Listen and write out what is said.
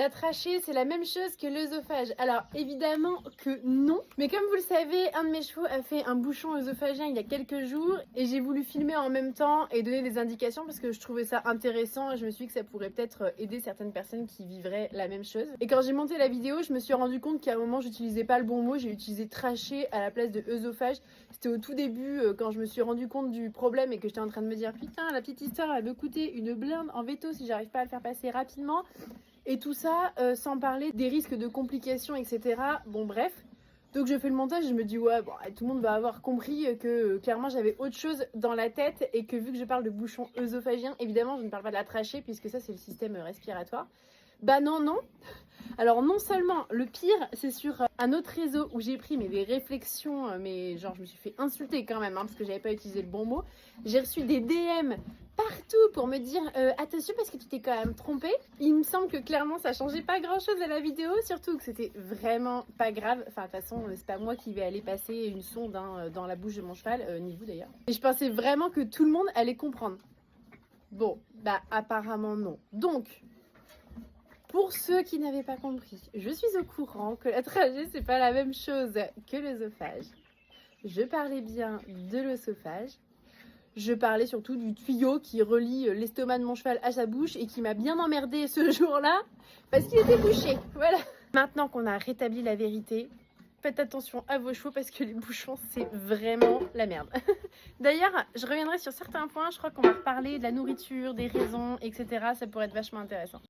La trachée, c'est la même chose que l'œsophage. Alors, évidemment que non. Mais comme vous le savez, un de mes chevaux a fait un bouchon œsophagien il y a quelques jours. Et j'ai voulu filmer en même temps et donner des indications parce que je trouvais ça intéressant. Et je me suis dit que ça pourrait peut-être aider certaines personnes qui vivraient la même chose. Et quand j'ai monté la vidéo, je me suis rendu compte qu'à un moment, j'utilisais pas le bon mot. J'ai utilisé trachée à la place de œsophage. C'était au tout début, quand je me suis rendu compte du problème et que j'étais en train de me dire putain, la petite histoire, elle va me coûter une blinde en veto si j'arrive pas à le faire passer rapidement. Et tout ça, sans parler des risques de complications, etc. Bon, bref. Donc je fais le montage et je me dis ouais, bon, tout le monde va avoir compris que clairement j'avais autre chose dans la tête et que vu que je parle de bouchon œsophagien, évidemment je ne parle pas de la trachée puisque ça c'est le système respiratoire. Bah non, non. Alors non seulement, le pire, c'est sur un autre réseau où j'ai pris des réflexions, mais genre je me suis fait insulter quand même, parce que j'avais pas utilisé le bon mot. J'ai reçu des DM partout pour me dire attention parce que tu t'es quand même trompé. Il me semble que clairement ça changeait pas grand chose à la vidéo, surtout que c'était vraiment pas grave. Enfin de toute façon c'est pas moi qui vais aller passer une sonde dans la bouche de mon cheval, ni vous d'ailleurs. Et je pensais vraiment que tout le monde allait comprendre. Bon, bah apparemment non. Donc, pour ceux qui n'avaient pas compris, je suis au courant que la trachée c'est pas la même chose que l'œsophage. Je parlais bien de l'œsophage. Je parlais surtout du tuyau qui relie l'estomac de mon cheval à sa bouche et qui m'a bien emmerdée ce jour-là parce qu'il était bouché. Voilà. Maintenant qu'on a rétabli la vérité, faites attention à vos chevaux parce que les bouchons c'est vraiment la merde. D'ailleurs, je reviendrai sur certains points. Je crois qu'on va reparler de la nourriture, des raisons, etc. Ça pourrait être vachement intéressant.